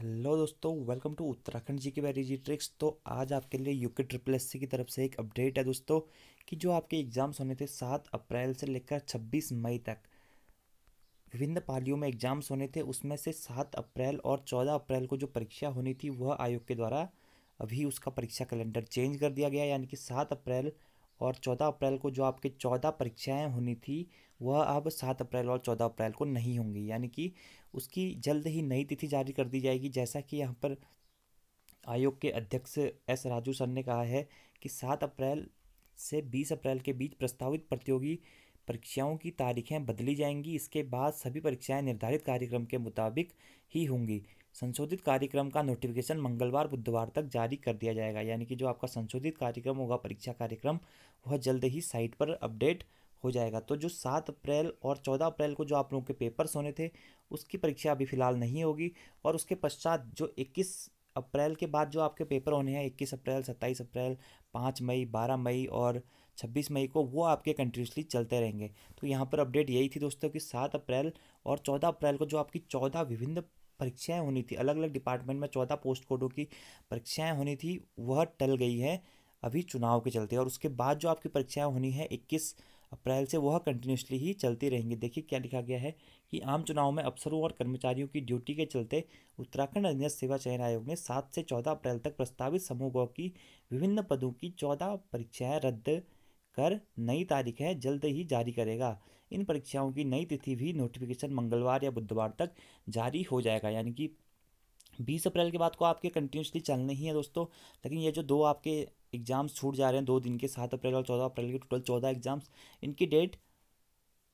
Hello दोस्तों, welcome to Uttarakhand जी की very जी tricks. तो आज आपके लिए यूके ट्रिपल एस सी की तरफ से एक अपडेट है दोस्तों कि जो आपके एग्ज़ाम्स होने थे 7 अप्रैल से लेकर 26 मई तक विभिन्न पालियों में एग्ज़ाम्स होने थे। उसमें से 7 अप्रैल और 14 अप्रैल को जो परीक्षा होनी थी वह आयोग के द्वारा अभी उसका परीक्षा कैलेंडर चेंज कर दिया गया, यानी कि 7 अप्रैल और 14 अप्रैल को जो आपके 14 परीक्षाएं होनी थी वह अब 7 अप्रैल और 14 अप्रैल को नहीं होंगी, यानी कि उसकी जल्द ही नई तिथि जारी कर दी जाएगी। जैसा कि यहाँ पर आयोग के अध्यक्ष एस राजू सर ने कहा है कि 7 अप्रैल से 20 अप्रैल के बीच प्रस्तावित प्रतियोगी परीक्षाओं की तारीखें बदली जाएंगी। इसके बाद सभी परीक्षाएं निर्धारित कार्यक्रम के मुताबिक ही होंगी। संशोधित कार्यक्रम का नोटिफिकेशन मंगलवार बुधवार तक जारी कर दिया जाएगा, यानी कि जो आपका संशोधित कार्यक्रम होगा परीक्षा कार्यक्रम वह जल्द ही साइट पर अपडेट हो जाएगा। तो जो 7 अप्रैल और 14 अप्रैल को जो आप लोगों के पेपर्स होने थे उसकी परीक्षा अभी फ़िलहाल नहीं होगी। और उसके पश्चात जो 21 अप्रैल के बाद जो आपके पेपर होने हैं 21 अप्रैल, 27 अप्रैल, 5 मई, 12 मई और 26 मई को, वो आपके कंटिन्यूसली चलते रहेंगे। तो यहाँ पर अपडेट यही थी दोस्तों कि 7 अप्रैल और 14 अप्रैल को जो आपकी 14 विभिन्न परीक्षाएं होनी थी, अलग अलग डिपार्टमेंट में 14 पोस्ट कोडों की परीक्षाएं होनी थी, वह टल गई है अभी चुनाव के चलते। और उसके बाद जो आपकी परीक्षाएं होनी है 21 अप्रैल से, वह कंटिन्यूसली ही चलती रहेंगी। देखिए क्या लिखा गया है कि आम चुनाव में अफसरों और कर्मचारियों की ड्यूटी के चलते उत्तराखंड अधीनस्थ सेवा चयन आयोग ने 7 से 14 अप्रैल तक प्रस्तावित समूह ग की विभिन्न पदों की 14 परीक्षाएं रद्द कर नई तारीखें जल्द ही जारी करेगा। इन परीक्षाओं की नई तिथि भी नोटिफिकेशन मंगलवार या बुधवार तक जारी हो जाएगा, यानी कि 20 अप्रैल के बाद को आपके कंटिन्यूसली चलने ही है दोस्तों। लेकिन ये जो दो आपके एग्जाम्स छूट जा रहे हैं 2 दिन के, 7 अप्रैल और 14 अप्रैल के, टोटल 14 एग्जाम्स, इनकी डेट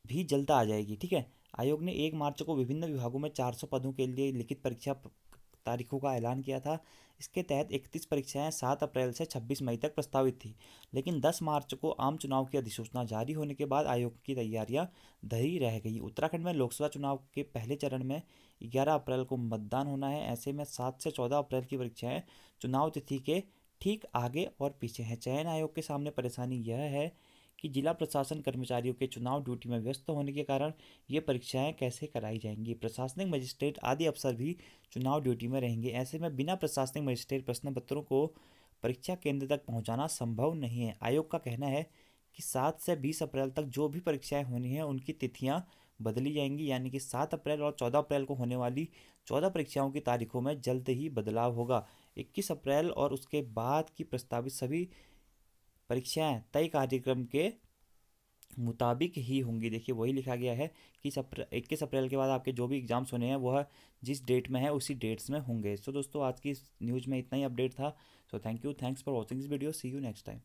भी जल्द आ जाएगी। ठीक है। आयोग ने 1 मार्च को विभिन्न विभागों में 400 पदों के लिए लिखित परीक्षा तारीखों का ऐलान किया था। इसके तहत 31 परीक्षाएं 7 अप्रैल से 26 मई तक प्रस्तावित थी, लेकिन 10 मार्च को आम चुनाव की अधिसूचना जारी होने के बाद आयोग की तैयारियां धरी रह गई। उत्तराखंड में लोकसभा चुनाव के पहले चरण में 11 अप्रैल को मतदान होना है। ऐसे में 7 से 14 अप्रैल की परीक्षाएं चुनाव तिथि के ठीक आगे और पीछे हैं। चयन आयोग के सामने परेशानी यह है कि जिला प्रशासन कर्मचारियों के चुनाव ड्यूटी में व्यस्त होने के कारण ये परीक्षाएं कैसे कराई जाएंगी। प्रशासनिक मजिस्ट्रेट आदि अफसर भी चुनाव ड्यूटी में रहेंगे। ऐसे में बिना प्रशासनिक मजिस्ट्रेट प्रश्न पत्रों को परीक्षा केंद्र तक पहुंचाना संभव नहीं है। आयोग का कहना है कि 7 से 20 अप्रैल तक जो भी परीक्षाएं होनी है उनकी तिथियां बदली जाएंगी, यानी कि 7 अप्रैल और 14 अप्रैल को होने वाली 14 परीक्षाओं की तारीखों में जल्द ही बदलाव होगा। 21 अप्रैल और उसके बाद की प्रस्तावित सभी परीक्षाएं तय कार्यक्रम के मुताबिक ही होंगी। देखिए वही लिखा गया है कि 21 अप्रैल के बाद आपके जो भी एग्जाम्स होने हैं वह जिस डेट में है उसी डेट्स में होंगे। सो दोस्तों आज की इस न्यूज़ में इतना ही अपडेट था। So thank you, thanks for watching this video, see you next time.